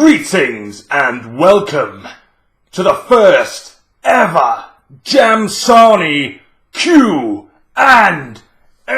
Greetings and welcome to the first ever JamSarny Q and A.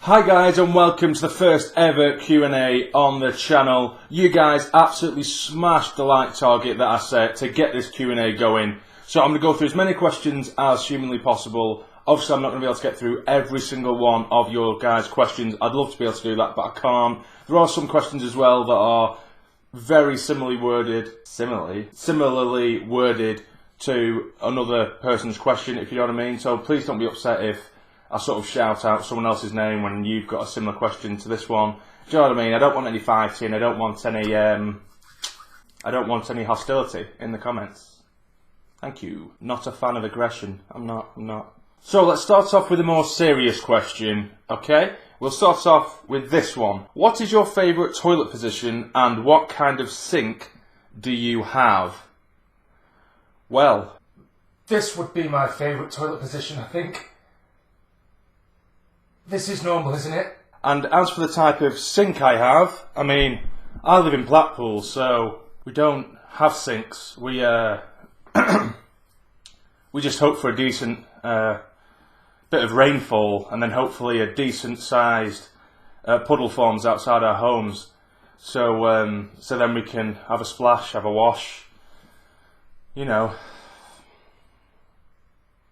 Hi guys, and welcome to the first ever Q&A on the channel. You guys absolutely smashed the like target that I set to get this Q&A going. So I'm going to go through as many questions as humanly possible. Obviously, I'm not going to be able to get through every single one of your guys' questions. I'd love to be able to do that, but I can't. There are some questions as well that are very similarly worded to another person's question, if you know what I mean. So please don't be upset if I sort of shout out someone else's name when you've got a similar question to this one. Do you know what I mean? I don't want any fighting. I don't want any hostility in the comments. Thank you. Not a fan of aggression. I'm not. So let's start off with a more serious question, okay? We'll start off with this one. What is your favourite toilet position and what kind of sink do you have? Well, this would be my favourite toilet position, I think. This is normal, isn't it? And as for the type of sink I have, I mean, I live in Blackpool, so we don't have sinks. We just hope for a decent bit of rainfall, and then hopefully a decent sized puddle forms outside our homes, so then we can have a splash, have a wash, you know.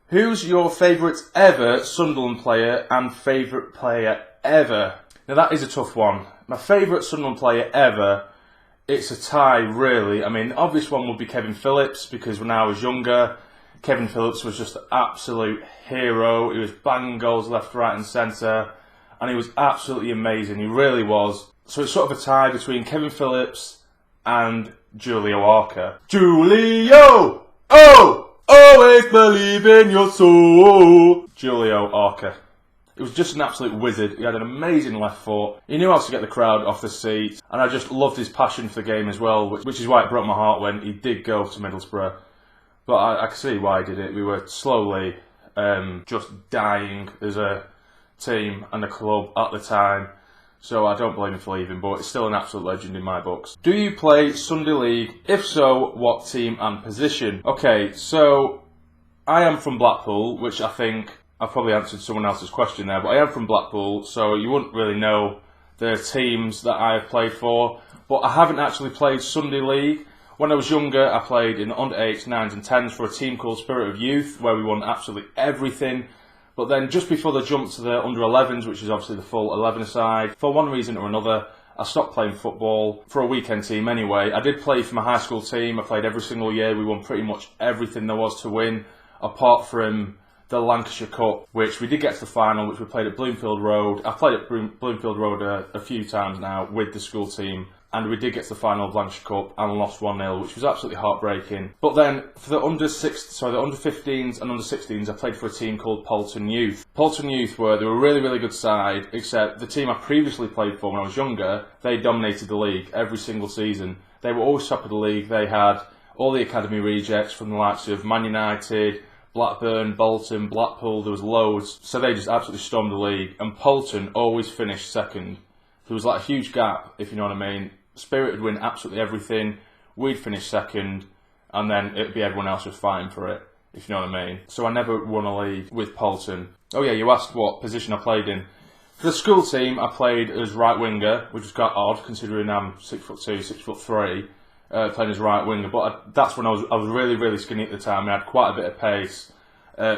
Who's your favourite ever Sunderland player and favourite player ever? Now that is a tough one. My favourite Sunderland player ever, it's a tie really. I mean, the obvious one would be Kevin Phillips, because when I was younger, Kevin Phillips was just an absolute hero. He was banging goals left, right and centre, and he was absolutely amazing. He really was. So it's sort of a tie between Kevin Phillips and Julio Arca. Julio! Oh! Always believe in your soul! Julio Arca. He was just an absolute wizard. He had an amazing left foot. He knew how to get the crowd off the seat, and I just loved his passion for the game as well, which is why it broke my heart when he did go to Middlesbrough. But I can see why he did it. We were slowly just dying as a team and a club at the time. So I don't blame him for leaving, but it's still an absolute legend in my books. Do you play Sunday League? If so, what team and position? Okay, so I am from Blackpool, which I think I've probably answered someone else's question there, but I am from Blackpool, so you wouldn't really know the teams that I have played for. But I haven't actually played Sunday League. When I was younger, I played in the under 8s, 9s and 10s for a team called Spirit of Youth, where we won absolutely everything. But then just before the jump to the under 11s, which is obviously the full 11 side, for one reason or another, I stopped playing football for a weekend team anyway. I did play for my high school team. I played every single year. We won pretty much everything there was to win, apart from the Lancashire Cup, which we did get to the final, which we played at Bloomfield Road. I've played at Bloomfield Road a few times now with the school team. And we did get to the final of Lancashire Cup and lost 1-0, which was absolutely heartbreaking. But then for the under 15s and under 16s, I played for a team called Poulton Youth. Poulton Youth were a really, really good side, except the team I previously played for when I was younger, they dominated the league every single season. They were always top of the league. They had all the academy rejects from the likes of Man United, Blackburn, Bolton, Blackpool. There was loads. So they just absolutely stormed the league. And Poulton always finished second. There was like a huge gap, if you know what I mean. Spirit would win absolutely everything, we'd finish second, and then it'd be everyone else was fighting for it, if you know what I mean. So I never won a league with Poulton. Oh yeah, you asked what position I played in. For the school team, I played as right winger, which was quite odd considering I'm 6'2", 6'3", playing as right winger. But that's when I was really, really skinny at the time. I had quite a bit of pace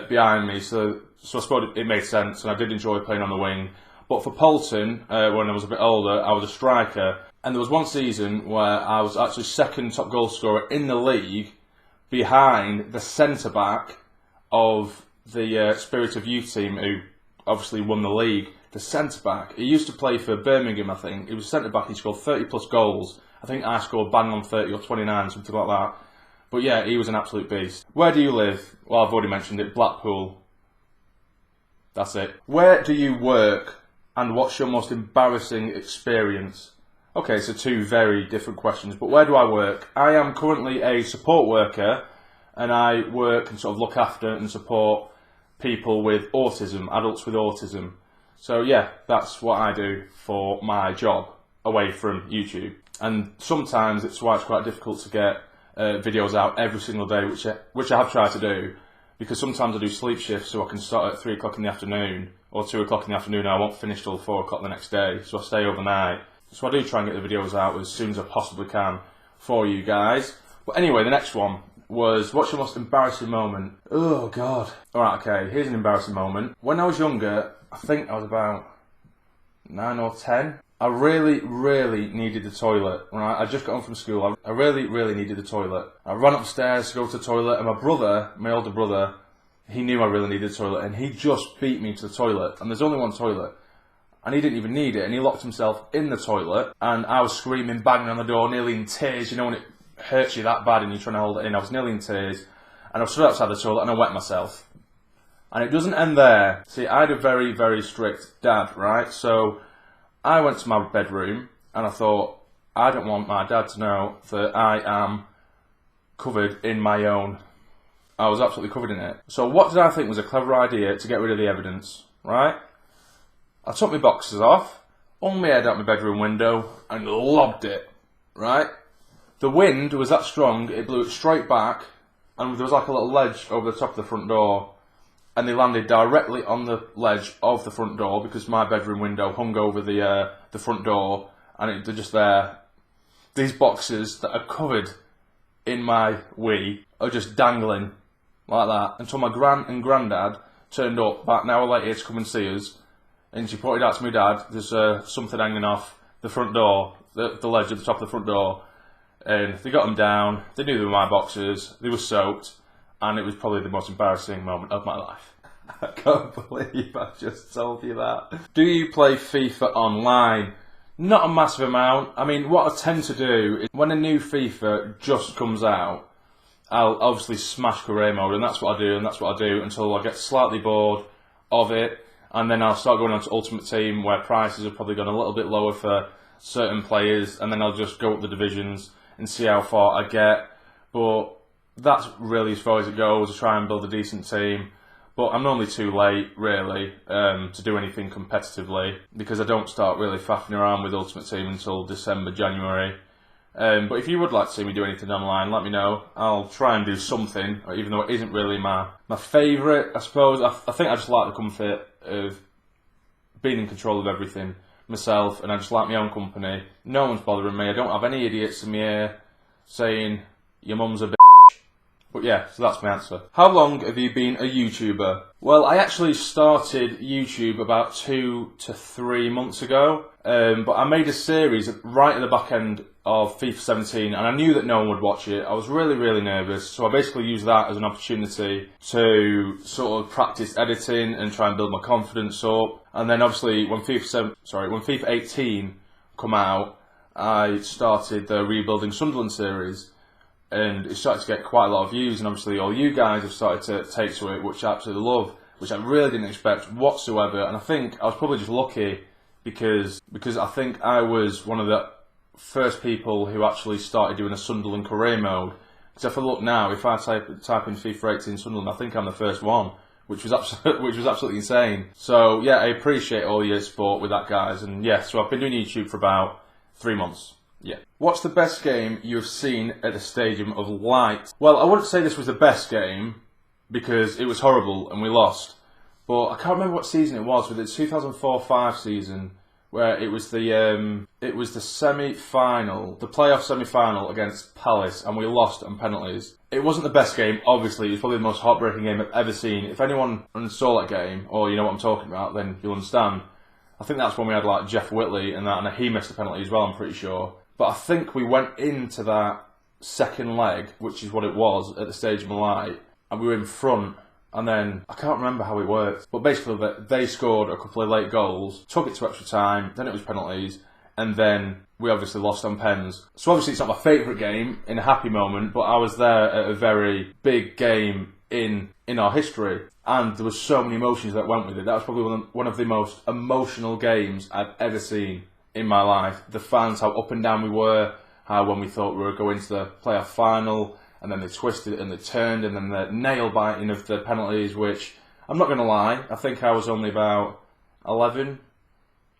behind me, so I suppose it made sense, and I did enjoy playing on the wing. But for Poulton, when I was a bit older, I was a striker. And there was one season where I was actually second top goal scorer in the league, behind the centre-back of the Spirit of Youth team, who obviously won the league. The centre-back, he used to play for Birmingham, I think. He was centre-back, he scored 30 plus goals. I think I scored bang on 30 or 29, something like that. But yeah, he was an absolute beast. Where do you live? Well, I've already mentioned it, Blackpool. That's it. Where do you work, and what's your most embarrassing experience? Okay, so two very different questions, but where do I work? I am currently a support worker, and I work and sort of look after and support people with autism, adults with autism. So yeah, that's what I do for my job away from YouTube. And sometimes it's why it's quite difficult to get videos out every single day, which I have tried to do, because sometimes I do sleep shifts, so I can start at 3 o'clock in the afternoon or 2 o'clock in the afternoon, and I won't finish till 4 o'clock the next day, so I stay overnight. So I do try and get the videos out as soon as I possibly can for you guys. But anyway, the next one was, what's your most embarrassing moment? Oh god. Alright, okay, here's an embarrassing moment. When I was younger, I think I was about 9 or 10, I really needed the toilet, right? I just got home from school, I really needed the toilet. I ran upstairs to go to the toilet, and my brother, my older brother, he knew I really needed the toilet, and he just beat me to the toilet, and there's only one toilet. And he didn't even need it, and he locked himself in the toilet, and I was screaming, banging on the door, nearly in tears, you know when it hurts you that bad and you're trying to hold it in. I was nearly in tears, and I was stood outside the toilet and I wet myself. And it doesn't end there. See, I had a very strict dad, right? So I went to my bedroom and I thought, I don't want my dad to know that I am covered in my own. I was absolutely covered in it. So what did I think was a clever idea to get rid of the evidence, right? I took my boxers off, hung my head out my bedroom window and lobbed it, right? The wind was that strong, it blew it straight back, and there was like a little ledge over the top of the front door, and they landed directly on the ledge of the front door because my bedroom window hung over the front door, and they're just there. These boxes that are covered in my wee are just dangling like that until my gran and granddad turned up about an hour later to come and see us, and she pointed out to my dad, there's something hanging off the front door, the ledge at the top of the front door. And they got them down, they knew they were my boxers, they were soaked, and it was probably the most embarrassing moment of my life. I can't believe I just told you that. Do you play FIFA Online? Not a massive amount. I mean, what I tend to do is when a new FIFA just comes out, I'll obviously smash career mode, and that's what I do, until I get slightly bored of it, and then I'll start going on to Ultimate Team, where prices have probably gone a little bit lower for certain players, and then I'll just go up the divisions and see how far I get. But that's really as far as it goes, to try and build a decent team. But I'm normally too late, really, to do anything competitively, because I don't start really faffing around with Ultimate Team until December, January. But if you would like to see me do anything online, let me know. I'll try and do something, even though it isn't really my favourite, I suppose. I think I just like the comfort of being in control of everything myself, and I just like my own company. No one's bothering me. I don't have any idiots in my ear saying your mum's a bitch. But yeah, so that's my answer. How long have you been a YouTuber? Well, I actually started YouTube about 2 to 3 months ago, but I made a series right at the back end of FIFA 17, and I knew that no one would watch it. I was really nervous, so I basically used that as an opportunity to sort of practice editing and try and build my confidence up. And then obviously when FIFA 18 come out, I started the Rebuilding Sunderland series, and it started to get quite a lot of views, and obviously all you guys have started to take to it, which I absolutely love, which I really didn't expect whatsoever. And I think I was probably just lucky because I think I was one of the first people who actually started doing a Sunderland career mode. Because if I look now, if I type in FIFA 18 Sunderland, I think I'm the first one, which was absolutely insane. So yeah, I appreciate all your support with that, guys. And yeah, so I've been doing YouTube for about 3 months. Yeah. What's the best game you've seen at the Stadium of Light? Well, I wouldn't say this was the best game because it was horrible and we lost. But I can't remember what season it was, but the 2004-05 season, where it was the semi-final, the playoff semi-final against Palace, and we lost on penalties. It wasn't the best game, obviously. It was probably the most heartbreaking game I've ever seen. If anyone saw that game, or you know what I'm talking about, then you'll understand. I think that's when we had like Jeff Whitley and that, and he missed the penalty as well, I'm pretty sure. But I think we went into that second leg, which is what it was, at the Stadium of Light, and we were in front. And then, I can't remember how it worked, but basically they scored a couple of late goals, took it to extra time, then it was penalties, and then we obviously lost on pens. So obviously it's not my favourite game in a happy moment, but I was there at a very big game in our history, and there was so many emotions that went with it. That was probably one of the most emotional games I've ever seen in my life. The fans, how up and down we were, how when we thought we were going to the playoff final, and then they twisted it and they turned, and then the nail biting of the penalties, which I'm not going to lie, I think I was only about 11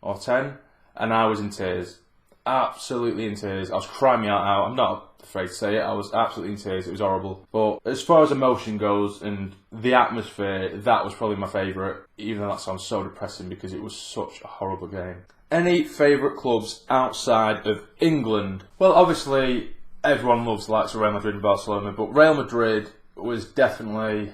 or 10, and I was in tears. Absolutely in tears. I was crying my heart out. I'm not afraid to say it. I was absolutely in tears. It was horrible. But as far as emotion goes and the atmosphere, that was probably my favourite. Even though that sounds so depressing because it was such a horrible game. Any favourite clubs outside of England? Well, obviously, everyone loves the likes of Real Madrid and Barcelona, but Real Madrid was definitely,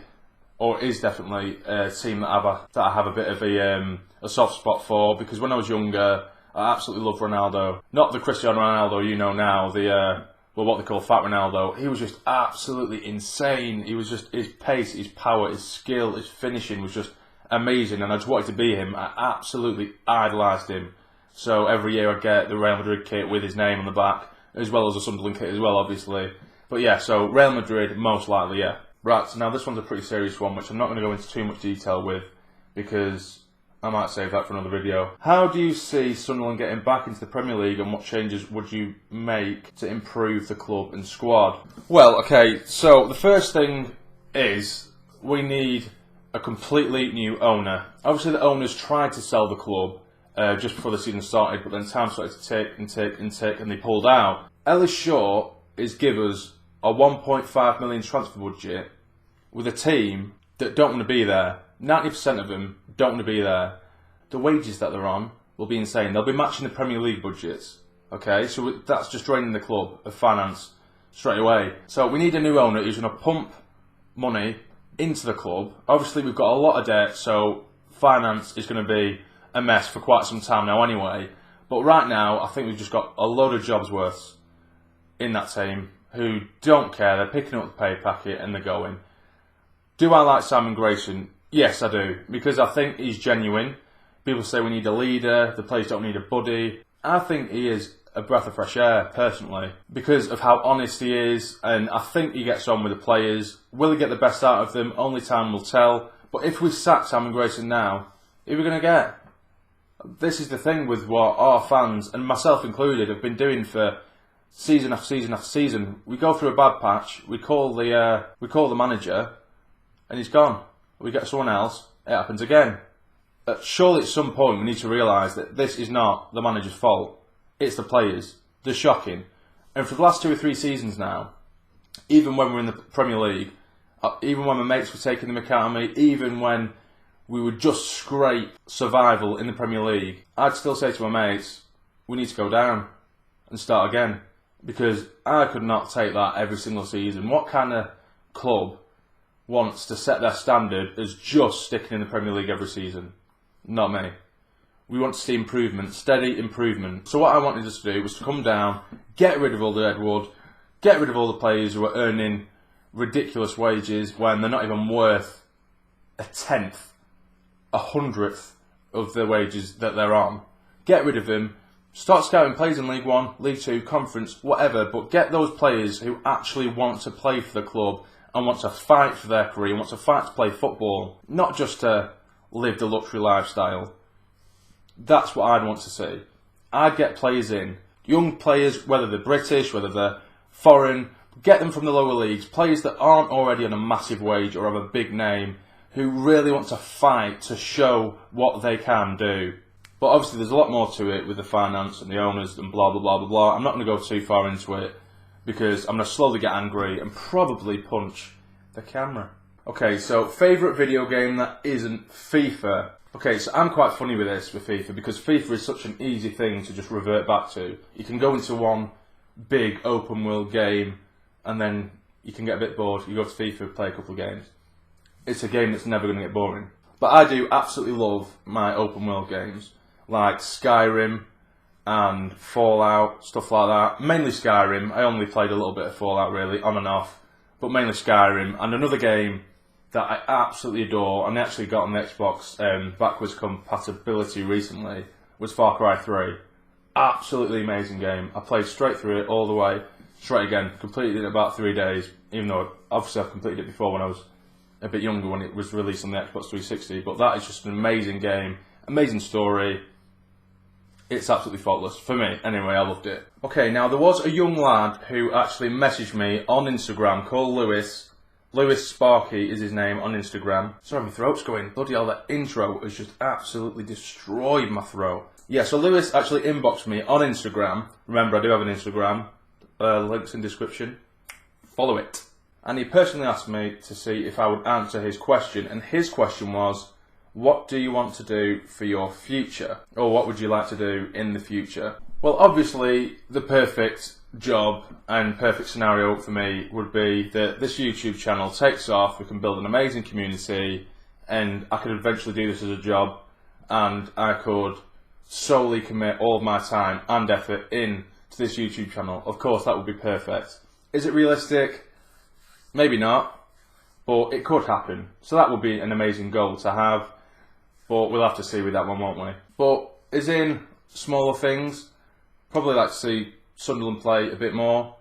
or is definitely, a team that I have a bit of a soft spot for, because when I was younger, I absolutely loved Ronaldo. Not the Cristiano Ronaldo you know now, well, what they call Fat Ronaldo. He was just absolutely insane. He was just, his pace, his power, his skill, his finishing was just amazing, and I just wanted to be him. I absolutely idolised him. So every year I'd get the Real Madrid kit with his name on the back, as well as a Sunderland kit as well, obviously. But yeah, so Real Madrid, most likely, yeah. Right, so now this one's a pretty serious one, which I'm not going to go into too much detail with, because I might save that for another video. How do you see Sunderland getting back into the Premier League, and what changes would you make to improve the club and squad? Well, okay, so the first thing is we need a completely new owner. Obviously the owners tried to sell the club just before the season started, but then time started to take and they pulled out. Ellis Shaw is give us a 1.5 million transfer budget with a team that don't want to be there. 90% of them don't want to be there. The wages that they're on will be insane. They'll be matching the Premier League budgets. Okay, so that's just draining the club of finance straight away. So we need a new owner who's going to pump money into the club. Obviously, we've got a lot of debt, so finance is going to be a mess for quite some time now anyway. But right now, I think we've just got a load of jobs worth in that team who don't care. They're picking up the pay packet and they're going. Do I like Simon Grayson? Yes, I do, because I think he's genuine. People say we need a leader, the players don't need a buddy. I think he is a breath of fresh air, personally, because of how honest he is, and I think he gets on with the players. Will he get the best out of them? Only time will tell. But if we sack Simon Grayson now, who are we going to get? This is the thing with what our fans, and myself included, have been doing for season after season after season. We go through a bad patch, we call the manager, and he's gone. We get someone else, it happens again. Surely at some point we need to realise that this is not the manager's fault. It's the players. They're shocking. And for the last 2 or 3 seasons now, even when we're in the Premier League, even when my mates were taking the mick out of me, even when we would just scrape survival in the Premier League, I'd still say to my mates, we need to go down and start again. Because I could not take that every single season. What kind of club wants to set their standard as just sticking in the Premier League every season? Not me. We want to see improvement, steady improvement. So what I wanted us to do was to come down, get rid of all the deadwood, get rid of all the players who are earning ridiculous wages when they're not even worth a tenth, a hundredth of the wages that they're on. Get rid of them. Start scouting players in League 1, League 2, Conference, whatever, but get those players who actually want to play for the club and want to fight for their career, want to fight to play football, not just to live the luxury lifestyle. That's what I'd want to see. I'd get players in, young players, whether they're British, whether they're foreign, get them from the lower leagues, players that aren't already on a massive wage or have a big name, who really want to fight to show what they can do. But obviously there's a lot more to it with the finance and the owners and blah blah blah blah blah. I'm not going to go too far into it because I'm going to slowly get angry and probably punch the camera. Okay, so favourite video game that isn't FIFA. Okay, so I'm quite funny with this with FIFA because FIFA is such an easy thing to just revert back to. You can go into one big open world game and then you can get a bit bored. You go to FIFA, play a couple of games. It's a game that's never going to get boring. But I do absolutely love my open world games, like Skyrim and Fallout, stuff like that. Mainly Skyrim. I only played a little bit of Fallout really, on and off, but mainly Skyrim. And another game that I absolutely adore, and I actually got on the Xbox backwards compatibility recently, was Far Cry 3. Absolutely amazing game. I played straight through it all the way, straight again, completed it in about 3 days, even though obviously I've completed it before when I was a bit younger, when it was released on the Xbox 360, but that is just an amazing game, amazing story. It's absolutely faultless, for me anyway. I loved it. Okay, now there was a young lad who actually messaged me on Instagram called Lewis. Lewis Sparky is his name on Instagram. Sorry, my throat's going. Bloody hell, that intro has just absolutely destroyed my throat. Yeah, so Lewis actually inboxed me on Instagram. Remember, I do have an Instagram. Links in description. Follow it. And he personally asked me to see if I would answer his question. And his question was, what do you want to do for your future? Or what would you like to do in the future? Well, obviously, the perfect job and perfect scenario for me would be that this YouTube channel takes off, we can build an amazing community, and I could eventually do this as a job, and I could solely commit all of my time and effort in to this YouTube channel. Of course, that would be perfect. Is it realistic? Maybe not, but it could happen. So that would be an amazing goal to have, but we'll have to see with that one, won't we? But as in smaller things, probably like to see Sunderland play a bit more,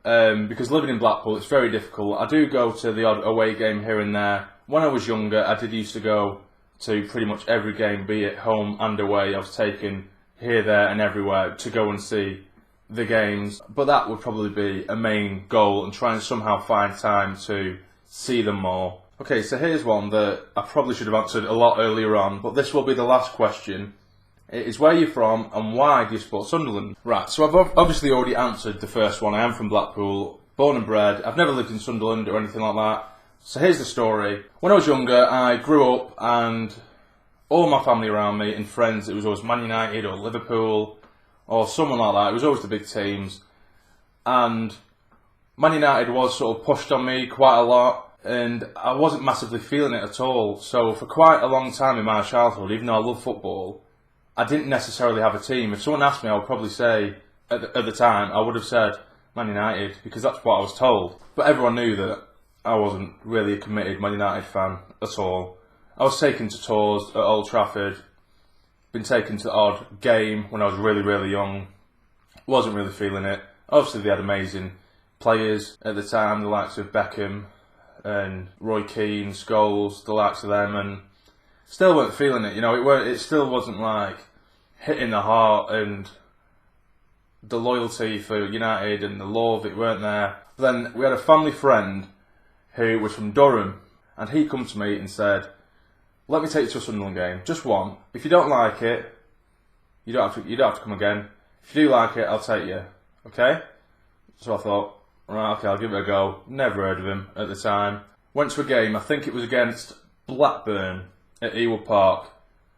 because living in Blackpool, it's very difficult. I do go to the odd away game here and there. When I was younger, I did used to go to pretty much every game, be it home and away. I was taken here, there and everywhere to go and see the games, but that would probably be a main goal, and try and somehow find time to see them more. Okay, so here's one that I probably should have answered a lot earlier on, but this will be the last question. It is, where are you from and why do you support Sunderland? Right, so I've obviously already answered the first one. I am from Blackpool, born and bred. I've never lived in Sunderland or anything like that. So here's the story. When I was younger, I grew up and all my family around me and friends, it was always Man United or Liverpool or someone like that. It was always the big teams. And Man United was sort of pushed on me quite a lot, and I wasn't massively feeling it at all. So for quite a long time in my childhood, even though I love football, I didn't necessarily have a team. If someone asked me, I would probably say, at the time, I would have said Man United, because that's what I was told. But everyone knew that I wasn't really a committed Man United fan at all. I was taken to tours at Old Trafford, been taken to the odd game when I was really, really young. Wasn't really feeling it. Obviously, they had amazing players at the time, the likes of Beckham and Roy Keane, Scholes, the likes of them, and still weren't feeling it. You know, it still wasn't like hitting the heart, and the loyalty for United and the love, it weren't there. But then we had a family friend who was from Durham, and he come to me and said, let me take you to a Sunderland game, just one. If you don't like it, you don't have to come again. If you do like it, I'll take you. Okay? So I thought, right, okay, I'll give it a go. Never heard of him at the time. Went to a game, I think it was against Blackburn at Ewood Park.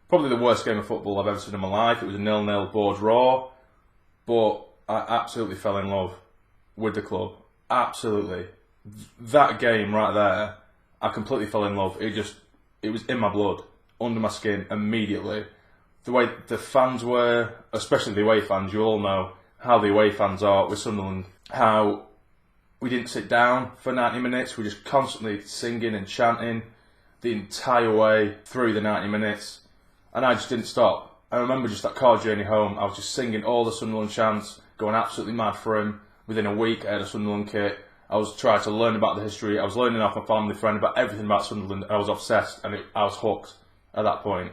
Probably the worst game of football I've ever seen in my life. It was a 0-0 board draw, but I absolutely fell in love with the club. Absolutely. That game right there, I completely fell in love. It was in my blood, under my skin immediately. The way the fans were, especially the away fans, you all know how the away fans are with Sunderland. How we didn't sit down for 90 minutes, we were just constantly singing and chanting the entire way through the 90 minutes. And I just didn't stop. I remember just that car journey home, I was just singing all the Sunderland chants, going absolutely mad for him. Within a week, I had a Sunderland kit. I was trying to learn about the history. I was learning off my family friend about everything about Sunderland. I was obsessed, and I was hooked at that point.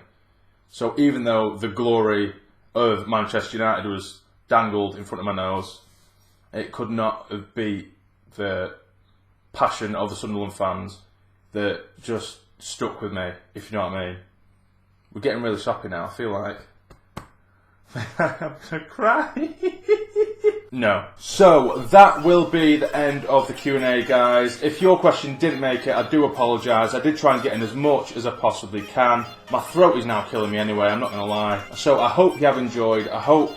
So even though the glory of Manchester United was dangled in front of my nose, it could not have beat the passion of the Sunderland fans that just stuck with me, if you know what I mean. We're getting really soppy now, I feel like. I'm gonna cry. No. So, that will be the end of the Q&A, guys. If your question didn't make it, I do apologise. I did try and get in as much as I possibly can. My throat is now killing me anyway, I'm not going to lie. So, I hope you have enjoyed. I hope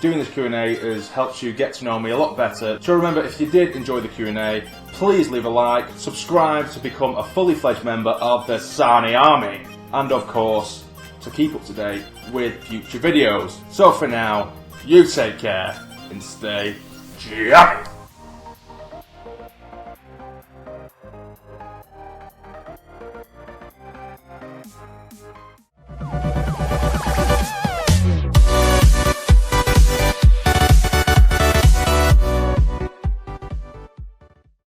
doing this Q&A has helped you get to know me a lot better. So remember, if you did enjoy the Q&A, please leave a like, subscribe to become a fully fledged member of the Sarny Army, and of course, to keep up to date with future videos. So for now, you take care and stay jammy.